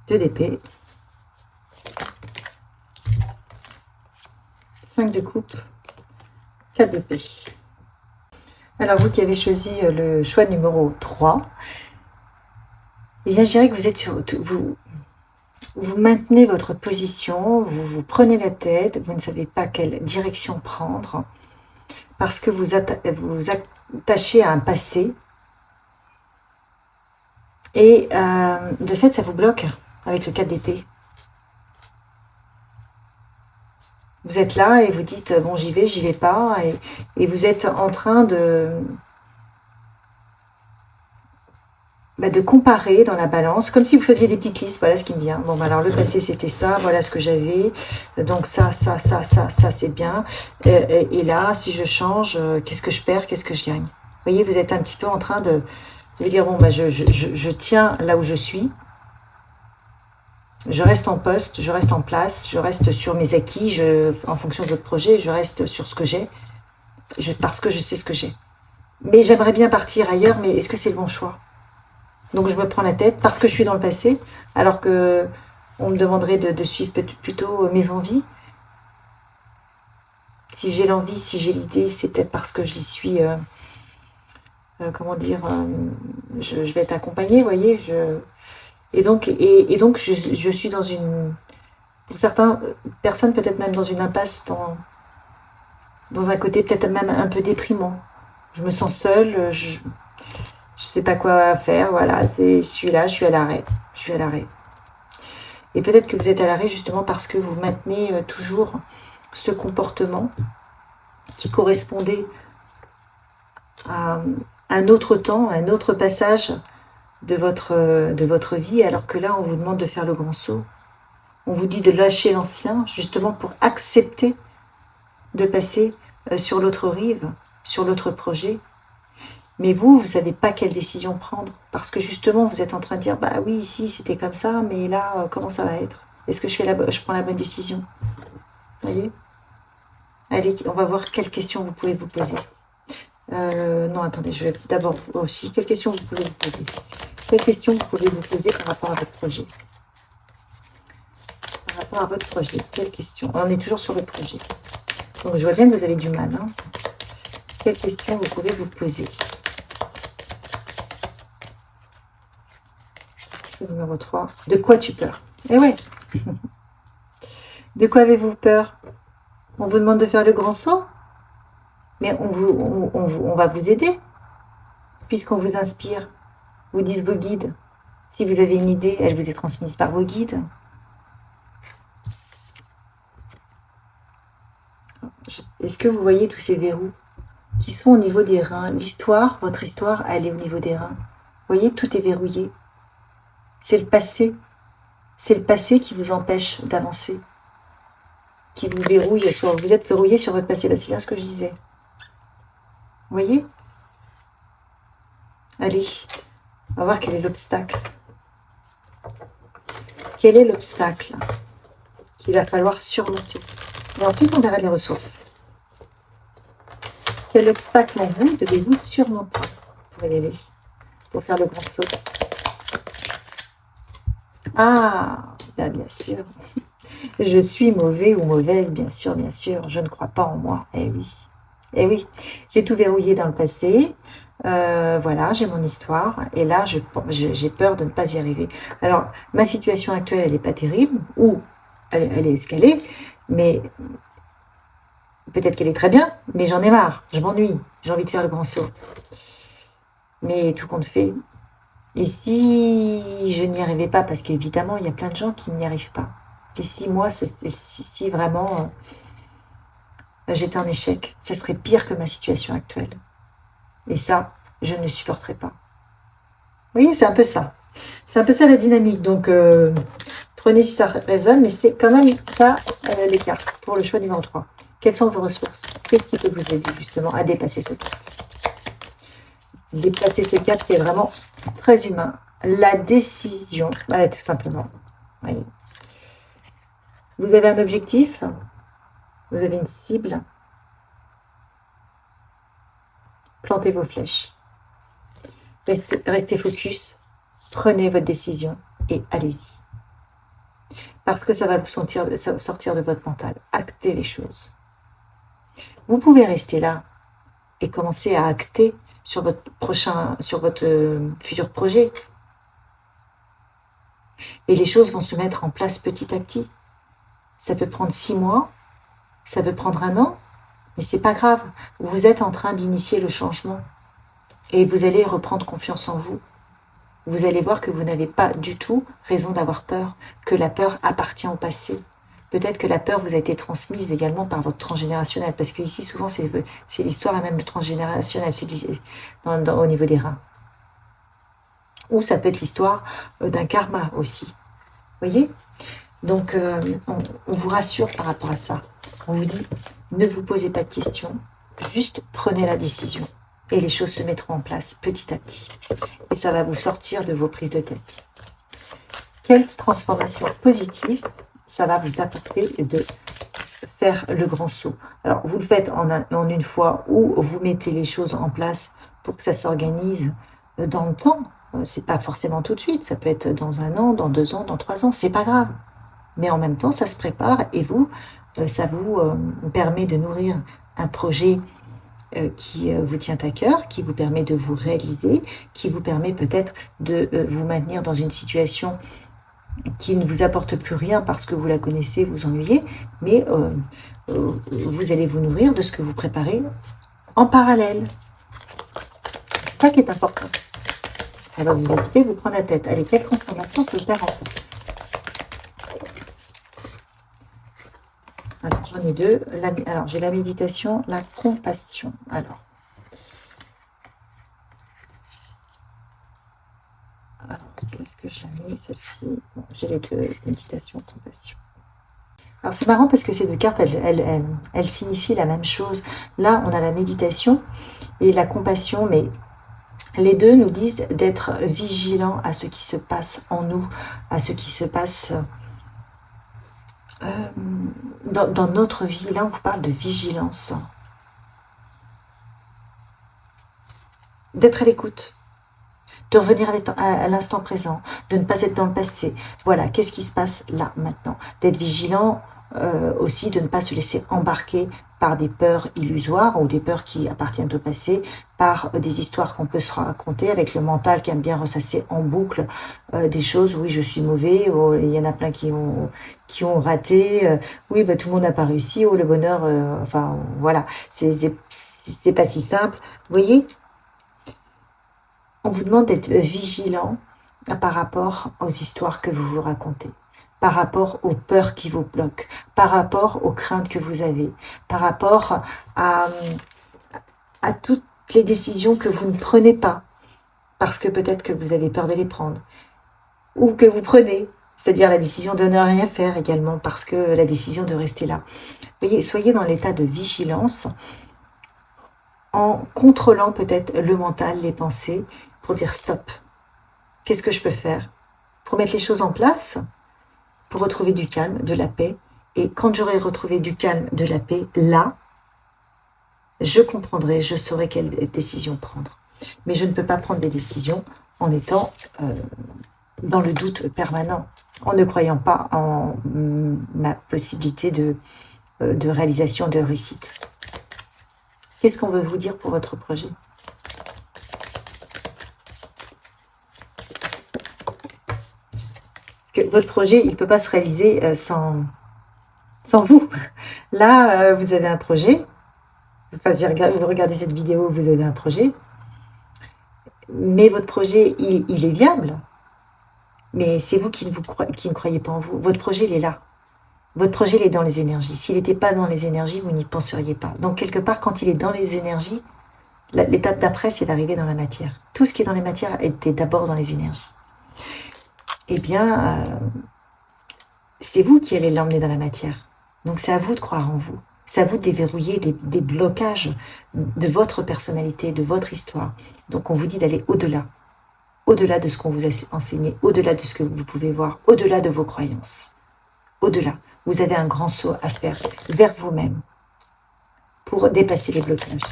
Deux d'épée. 5 de coupe. 4 d'épée. Alors, vous qui avez choisi le choix numéro 3, eh bien, je dirais que vous êtes sur... Vous maintenez votre position, vous vous prenez la tête, vous ne savez pas quelle direction prendre, parce que vous attachez à un passé. Et de fait, ça vous bloque avec le 4 d'épée. Vous êtes là et vous dites, bon, j'y vais pas. Et vous êtes en train de comparer dans la balance, comme si vous faisiez des petites listes. Voilà ce qui me vient. Bon, alors le passé, c'était ça. Voilà ce que j'avais. Donc ça, c'est bien. Et là, si je change, qu'est-ce que je perds? Qu'est-ce que je gagne? Vous voyez, vous êtes un petit peu en train de vous dire, bon, je tiens là où je suis. Je reste en poste, je reste en place, je reste sur mes acquis, en fonction de votre projet, je reste sur ce que j'ai, parce que je sais ce que j'ai. Mais j'aimerais bien partir ailleurs, mais est-ce que c'est le bon choix? Donc je me prends la tête parce que je suis dans le passé, alors que on me demanderait de suivre plutôt mes envies. Si j'ai l'envie, si j'ai l'idée, c'est peut-être parce que j'y suis, comment dire, je vais être accompagnée, vous voyez, Et donc, je suis dans une... Pour certaines personnes, peut-être même dans une impasse, dans un côté peut-être même un peu déprimant. Je me sens seule, je sais pas quoi faire, voilà. Je suis là, je suis à l'arrêt. Je suis à l'arrêt. Et peut-être que vous êtes à l'arrêt justement parce que vous maintenez toujours ce comportement qui correspondait à un autre temps, à un autre passage de votre vie, alors que là, on vous demande de faire le grand saut. On vous dit de lâcher l'ancien, justement pour accepter de passer sur l'autre rive, sur l'autre projet. Mais vous ne savez pas quelle décision prendre, parce que justement, vous êtes en train de dire, bah oui, ici, c'était comme ça, mais là, comment ça va être? Est-ce que je prends la bonne décision? Vous voyez? Allez, on va voir quelles questions vous pouvez vous poser. Non, attendez, je vais d'abord aussi, quelles questions vous pouvez vous poser? Quelles questions vous pouvez vous poser par rapport à votre projet? Par rapport à votre projet, quelles questions? On est toujours sur le projet. Donc, je vois bien que vous avez du mal. Hein. Quelles questions vous pouvez vous poser? Carte numéro 3. De quoi tu peur? Eh ouais. De quoi avez-vous peur? On vous demande de faire le grand saut? Mais on va vous aider, puisqu'on vous inspire. Vous disent vos guides. Si vous avez une idée, elle vous est transmise par vos guides. Est-ce que vous voyez tous ces verrous qui sont au niveau des reins? L'histoire, votre histoire, elle est au niveau des reins. Vous voyez, tout est verrouillé. C'est le passé. C'est le passé qui vous empêche d'avancer. Qui vous verrouille. Soit vous êtes verrouillé sur votre passé. C'est bien ce que je disais. Vous voyez? Allez, on va voir quel est l'obstacle. Quel est l'obstacle qu'il va falloir surmonter? Et ensuite, on verra les ressources. Quel obstacle en vous devez-vous surmonter pour y aller, pour faire le grand saut? Ah, bien sûr. Je suis mauvais ou mauvaise, bien sûr, bien sûr. Je ne crois pas en moi. Eh oui. Eh oui. J'ai tout verrouillé dans le passé. Voilà, j'ai mon histoire. Et là, j'ai peur de ne pas y arriver. Alors, ma situation actuelle, elle n'est pas terrible. Ou elle est escalée. Mais peut-être qu'elle est très bien. Mais j'en ai marre. Je m'ennuie. J'ai envie de faire le grand saut. Mais tout compte fait. Et si je n'y arrivais pas, parce qu'évidemment, il y a plein de gens qui n'y arrivent pas. Et si moi, si vraiment j'étais en échec, ça serait pire que ma situation actuelle. Et ça, je ne supporterais pas. Vous voyez, c'est un peu ça. C'est un peu ça la dynamique. Donc, prenez si ça résonne, mais c'est quand même ça les cartes pour le choix numéro 3. Quelles sont vos ressources? Qu'est-ce qui peut vous aider justement à dépasser ce cap? Dépasser ce cap qui est vraiment très humain. La décision, tout simplement. Voyez. Vous avez un objectif, vous avez une cible, plantez vos flèches. Restez focus, prenez votre décision et allez-y. Parce que ça va vous sortir de votre mental. Actez les choses. Vous pouvez rester là et commencer à acter sur votre futur projet. Et les choses vont se mettre en place petit à petit. Ça peut prendre 6 mois, ça peut prendre 1 an, mais c'est pas grave. Vous êtes en train d'initier le changement et vous allez reprendre confiance en vous. Vous allez voir que vous n'avez pas du tout raison d'avoir peur, que la peur appartient au passé. Peut-être que la peur vous a été transmise également par votre transgénérationnel, parce que ici souvent c'est l'histoire même transgénérationnelle, c'est au niveau des reins. Ou ça peut être l'histoire d'un karma aussi. Vous voyez? Donc, on vous rassure par rapport à ça. On vous dit, ne vous posez pas de questions, juste prenez la décision. Et les choses se mettront en place petit à petit. Et ça va vous sortir de vos prises de tête. Quelle transformation positive ça va vous apporter de faire le grand saut? Alors, vous le faites en une fois ou vous mettez les choses en place pour que ça s'organise dans le temps. C'est pas forcément tout de suite, ça peut être dans 1 an, dans 2 ans, dans 3 ans, c'est pas grave. Mais en même temps, ça se prépare et ça vous permet de nourrir un projet qui vous tient à cœur, qui vous permet de vous réaliser, qui vous permet peut-être de vous maintenir dans une situation qui ne vous apporte plus rien parce que vous la connaissez, vous ennuyez, mais vous allez vous nourrir de ce que vous préparez en parallèle. C'est ça qui est important. Ça va vous éviter de vous prendre la tête. Allez, quelle transformation se faire en fait? Alors, j'en ai 2. Alors, j'ai la méditation, la compassion. Alors, qu'est-ce que j'ai mis celle-ci? Bon, j'ai les 2, méditation, compassion. Alors, c'est marrant parce que ces 2 cartes, elles signifient la même chose. Là, on a la méditation et la compassion, mais les 2 nous disent d'être vigilants à ce qui se passe en nous, à ce qui se passe dans notre vie. Là, on vous parle de vigilance. D'être à l'écoute. De revenir à l'instant présent. De ne pas être dans le passé. Voilà, qu'est-ce qui se passe là, maintenant? D'être vigilant aussi de ne pas se laisser embarquer par des peurs illusoires ou des peurs qui appartiennent au passé, par des histoires qu'on peut se raconter avec le mental qui aime bien ressasser en boucle des choses. Oui, je suis mauvais. Oh, il y en a plein qui ont raté. Oui, bah, tout le monde n'a pas réussi. Oh, le bonheur. Enfin, voilà. C'est pas si simple. Vous voyez, on vous demande d'être vigilant par rapport aux histoires que vous vous racontez, par rapport aux peurs qui vous bloquent, par rapport aux craintes que vous avez, par rapport à, à toutes les décisions que vous ne prenez pas, parce que peut-être que vous avez peur de les prendre, ou que vous prenez, c'est-à-dire la décision de ne rien faire également, parce que la décision de rester là. Vous voyez, soyez dans l'état de vigilance, en contrôlant peut-être le mental, les pensées, pour dire stop. Qu'est-ce que je peux faire pour mettre les choses en place, pour retrouver du calme, de la paix. Et quand j'aurai retrouvé du calme, de la paix, là, je comprendrai, je saurai quelle décision prendre. Mais je ne peux pas prendre des décisions en étant dans le doute permanent, en ne croyant pas en ma possibilité de réalisation, de réussite. Qu'est-ce qu'on veut vous dire pour votre projet ? Parce que votre projet, il ne peut pas se réaliser sans vous. Là, vous avez un projet. Enfin, si vous regardez cette vidéo, vous avez un projet. Mais votre projet, il est viable. Mais c'est vous qui ne croyez pas en vous. Votre projet, il est là. Votre projet, il est dans les énergies. S'il n'était pas dans les énergies, vous n'y penseriez pas. Donc, quelque part, quand il est dans les énergies, l'étape d'après, c'est d'arriver dans la matière. Tout ce qui est dans les matières était d'abord dans les énergies. Eh bien, c'est vous qui allez l'emmener dans la matière. Donc, c'est à vous de croire en vous. C'est à vous de déverrouiller des blocages de votre personnalité, de votre histoire. Donc, on vous dit d'aller au-delà. Au-delà de ce qu'on vous a enseigné, au-delà de ce que vous pouvez voir, au-delà de vos croyances. Au-delà. Vous avez un grand saut à faire vers vous-même pour dépasser les blocages.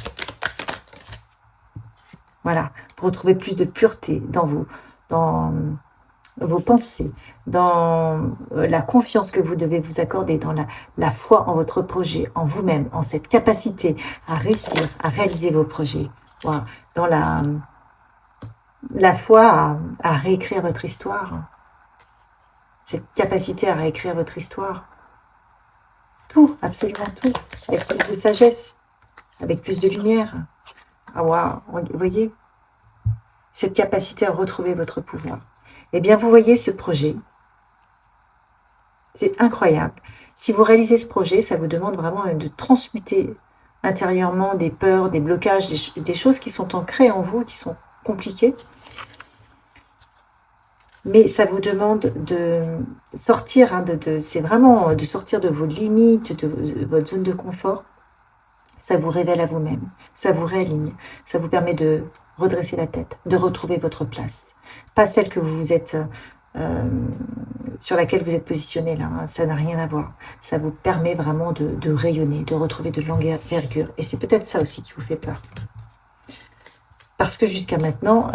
Voilà. Pour retrouver plus de pureté dans vous, dans vos pensées, dans la confiance que vous devez vous accorder, dans la foi en votre projet, en vous-même, en cette capacité à réussir, à réaliser vos projets. Voilà. Dans la foi à réécrire votre histoire, cette capacité à réécrire votre histoire. Tout, absolument tout, avec plus de sagesse, avec plus de lumière. Ah waouh, vous voyez, cette capacité à retrouver votre pouvoir. Eh bien, vous voyez ce projet, c'est incroyable. Si vous réalisez ce projet, ça vous demande vraiment de transmuter intérieurement des peurs, des blocages, des choses qui sont ancrées en vous, qui sont compliquées. Mais ça vous demande de sortir, c'est vraiment de sortir de vos limites, de votre zone de confort. Ça vous révèle à vous-même, ça vous réaligne, ça vous permet de redresser la tête, de retrouver votre place. Pas celle que vous êtes, sur laquelle vous êtes positionné là, hein, ça n'a rien à voir. Ça vous permet vraiment de rayonner, de retrouver de l'envergure. Et c'est peut-être ça aussi qui vous fait peur. Parce que jusqu'à maintenant,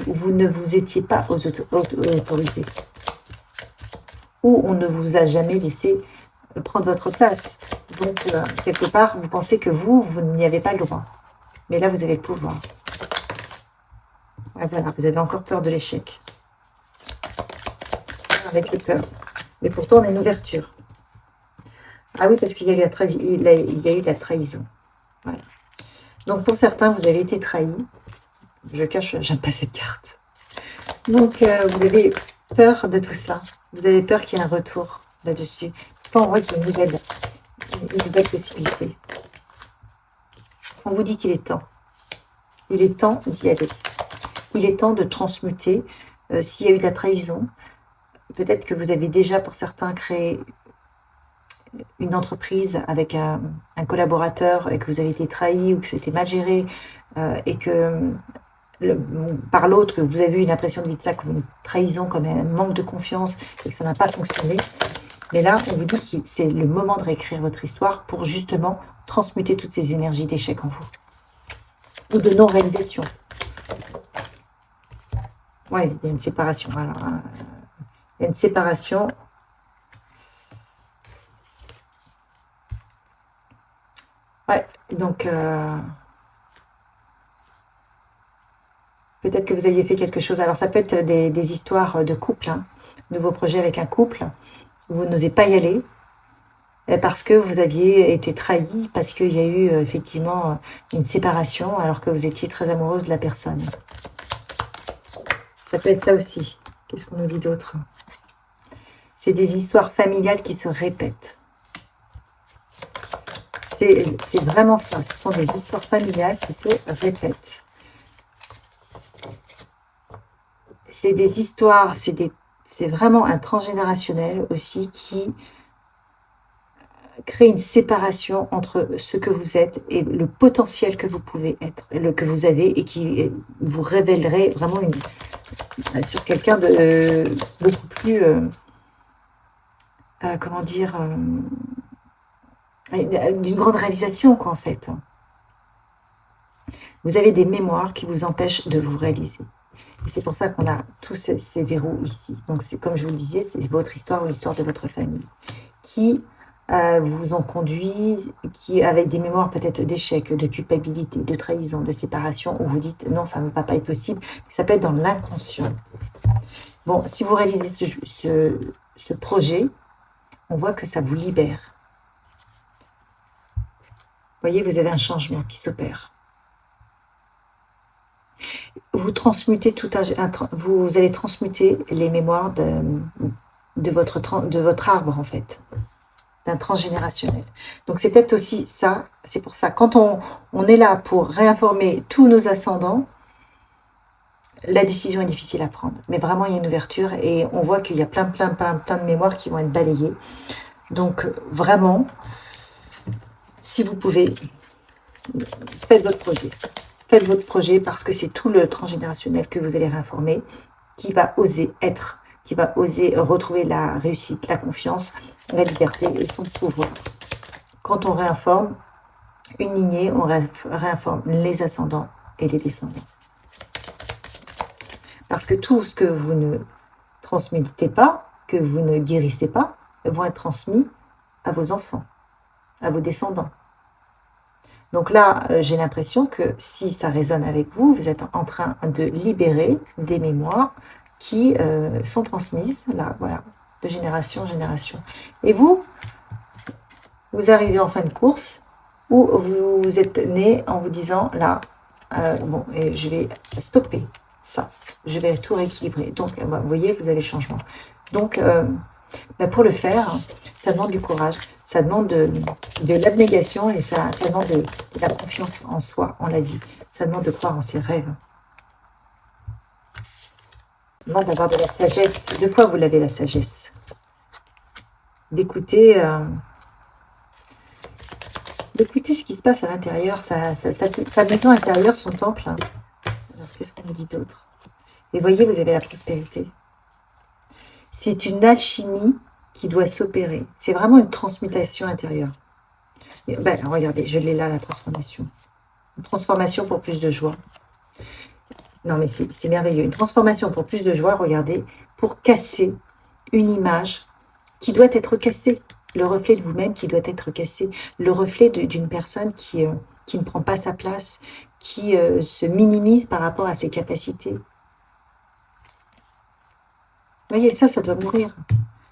vous ne vous étiez pas autorisé. Ou on ne vous a jamais laissé prendre votre place. Donc, quelque part, vous pensez que vous n'y avez pas le droit. Mais là, vous avez le pouvoir. Et voilà, vous avez encore peur de l'échec. Avec le peur. Mais pourtant, on a une ouverture. Ah oui, parce qu'il y a eu la trahison. Voilà. Donc, pour certains, vous avez été trahi. Je cache, j'aime pas cette carte. Donc, vous avez peur de tout ça. Vous avez peur qu'il y ait un retour là-dessus. On voit qu'il y a une nouvelle possibilité. On vous dit qu'il est temps. Il est temps d'y aller. Il est temps de transmuter. S'il y a eu de la trahison, peut-être que vous avez déjà, pour certains, créé une entreprise avec un collaborateur et que vous avez été trahi ou que c'était mal géré et que par l'autre, que vous avez eu une impression de vivre ça comme une trahison, comme un manque de confiance et que ça n'a pas fonctionné. Mais là, on vous dit que c'est le moment de réécrire votre histoire pour justement transmuter toutes ces énergies d'échec en vous. Ou de non-réalisation. Oui, il y a une séparation. Alors, il y a une séparation. Ouais, donc peut-être que vous aviez fait quelque chose. Alors ça peut être des histoires de couple, hein, nouveau projet avec un couple. Vous n'osez pas y aller parce que vous aviez été trahi, parce qu'il y a eu effectivement une séparation alors que vous étiez très amoureuse de la personne. Ça peut être ça aussi. Qu'est-ce qu'on nous dit d'autre? C'est des histoires familiales qui se répètent. C'est vraiment ça. Ce sont des histoires familiales qui se répètent. C'est des histoires, c'est vraiment un transgénérationnel aussi qui crée une séparation entre ce que vous êtes et le potentiel que vous pouvez être, que vous avez et qui vous révélerait vraiment sur quelqu'un de beaucoup plus, comment dire, d'une grande réalisation, quoi, en fait. Vous avez des mémoires qui vous empêchent de vous réaliser. Et c'est pour ça qu'on a tous ces verrous ici. Donc, c'est comme je vous le disais, c'est votre histoire ou l'histoire de votre famille qui vous ont conduit, qui avec des mémoires peut-être d'échec, de culpabilité, de trahison, de séparation, où vous dites non, ça ne va pas être possible. Ça peut être dans l'inconscient. Bon, si vous réalisez ce projet, on voit que ça vous libère. Vous voyez, vous avez un changement qui s'opère. Vous transmutez vous allez transmuter les mémoires de votre arbre, en fait, d'un transgénérationnel. Donc c'est peut-être aussi ça, c'est pour ça, quand on est là pour réinformer tous nos ascendants, la décision est difficile à prendre. Mais vraiment, il y a une ouverture et on voit qu'il y a plein de mémoires qui vont être balayées. Donc vraiment, si vous pouvez, faites votre projet. Faites votre projet parce que c'est tout le transgénérationnel que vous allez réinformer qui va oser être, qui va oser retrouver la réussite, la confiance, la liberté et son pouvoir. Quand on réinforme une lignée, on réinforme les ascendants et les descendants. Parce que tout ce que vous ne transmettez pas, que vous ne guérissez pas, vont être transmis à vos enfants, à vos descendants. Donc là, j'ai l'impression que si ça résonne avec vous, vous êtes en train de libérer des mémoires qui sont transmises, là, voilà, de génération en génération. Et vous arrivez en fin de course où vous êtes né en vous disant, là, bon, je vais stopper ça, je vais tout rééquilibrer. Donc, vous voyez, vous avez le changement. Donc, pour le faire, ça demande du courage, ça demande de l'abnégation et ça demande de la confiance en soi, en la vie. Ça demande de croire en ses rêves. Ça demande d'avoir de la sagesse. 2 fois, vous l'avez, la sagesse. D'écouter ce qui se passe à l'intérieur, sa maison intérieure, son temple. Alors, qu'est-ce qu'on nous dit d'autre? Et voyez, vous avez la prospérité. C'est une alchimie qui doit s'opérer. C'est vraiment une transmutation intérieure. Regardez, je l'ai là, la transformation. Une transformation pour plus de joie. Non, mais c'est merveilleux. Une transformation pour plus de joie, regardez, pour casser une image qui doit être cassée. Le reflet de vous-même qui doit être cassé. Le reflet d'une personne qui ne prend pas sa place, qui se minimise par rapport à ses capacités. Vous voyez, ça doit mourir.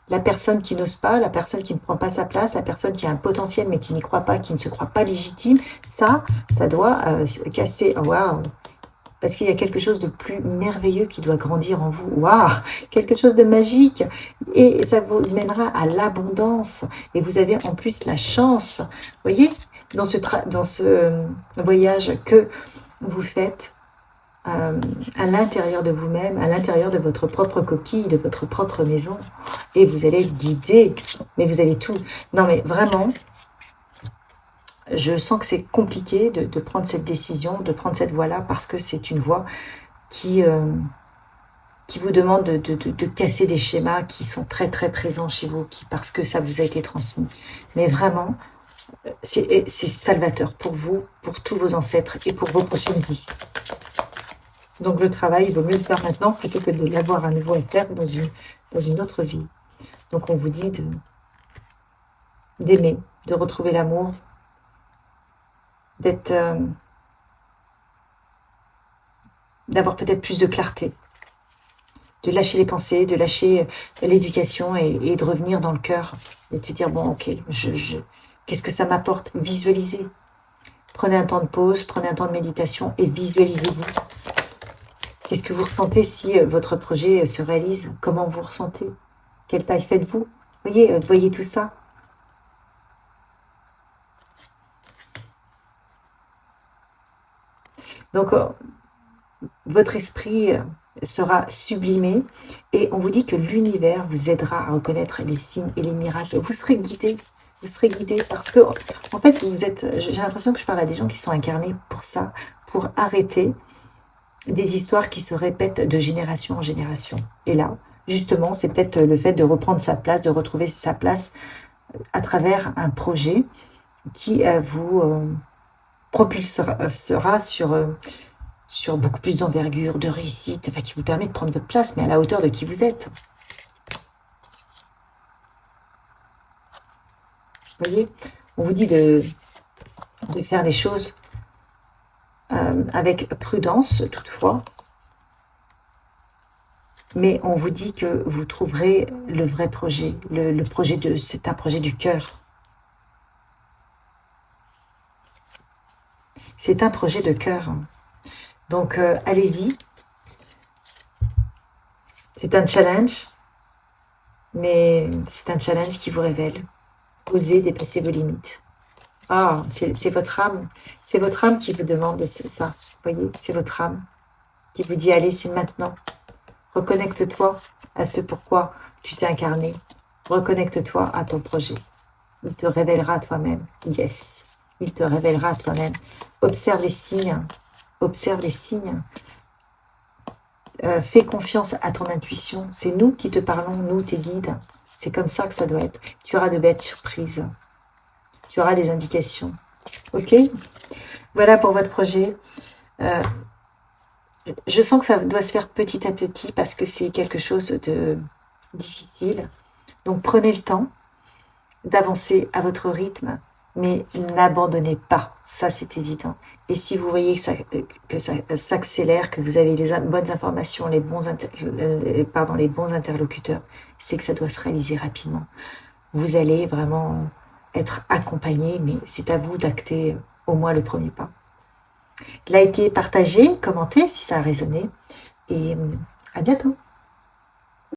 La personne qui n'ose pas, la personne qui ne prend pas sa place, la personne qui a un potentiel mais qui n'y croit pas, qui ne se croit pas légitime, ça doit se casser. Waouh! Parce qu'il y a quelque chose de plus merveilleux qui doit grandir en vous. Waouh! Quelque chose de magique. Et ça vous mènera à l'abondance. Et vous avez en plus la chance. Vous voyez, dans ce voyage que vous faites à l'intérieur de vous-même, à l'intérieur de votre propre coquille, de votre propre maison. Et vous allez être guidé. Mais vous avez tout. Non mais vraiment, je sens que c'est compliqué de prendre cette décision, de prendre cette voie-là, parce que c'est une voie qui vous demande de casser des schémas qui sont très très présents chez vous, parce que ça vous a été transmis. Mais vraiment, c'est salvateur pour vous, pour tous vos ancêtres et pour vos prochaines vies. Donc le travail, il vaut mieux le faire maintenant plutôt que de l'avoir à nouveau à faire dans une autre vie. Donc on vous dit d'aimer, de retrouver l'amour, d'avoir peut-être plus de clarté, de lâcher les pensées, de lâcher l'éducation et de revenir dans le cœur et de te dire, bon, ok, qu'est-ce que ça m'apporte? Visualisez. Prenez un temps de pause, prenez un temps de méditation et visualisez-vous. Qu'est-ce que vous ressentez si votre projet se réalise? Comment vous ressentez? Quelle taille faites-vous? Voyez tout ça. Donc, votre esprit sera sublimé et on vous dit que l'univers vous aidera à reconnaître les signes et les miracles. Vous serez guidé. Vous serez guidé parce que, en fait, j'ai l'impression que je parle à des gens qui sont incarnés pour ça, pour arrêter des histoires qui se répètent de génération en génération. Et là, justement, c'est peut-être le fait de reprendre sa place, de retrouver sa place à travers un projet qui vous propulsera sur beaucoup plus d'envergure, de réussite, enfin qui vous permet de prendre votre place, mais à la hauteur de qui vous êtes. Vous voyez, on vous dit de faire les choses avec prudence, toutefois, mais on vous dit que vous trouverez le vrai projet, le projet c'est un projet du cœur. C'est un projet de cœur. Donc, allez-y. C'est un challenge, mais c'est un challenge qui vous révèle. Osez dépasser vos limites. Ah, c'est votre âme. C'est votre âme qui vous demande ça. Vous voyez, c'est votre âme qui vous dit, allez, c'est maintenant. Reconnecte-toi à ce pourquoi tu t'es incarné. Reconnecte-toi à ton projet. Il te révélera à toi-même. Yes, il te révélera à toi-même. Observe les signes. Observe les signes. Fais confiance à ton intuition. C'est nous qui te parlons, nous, tes guides. C'est comme ça que ça doit être. Tu auras de belles surprises. Tu auras des indications. Ok? Voilà pour votre projet. Je sens que ça doit se faire petit à petit parce que c'est quelque chose de difficile. Donc prenez le temps d'avancer à votre rythme, mais n'abandonnez pas. Ça, c'est évident. Et si vous voyez que ça s'accélère, que vous avez les bonnes informations, les bons interlocuteurs, c'est que ça doit se réaliser rapidement. Vous allez vraiment être accompagné, mais c'est à vous d'acter au moins le premier pas. Likez, partagez, commentez si ça a résonné. Et à bientôt.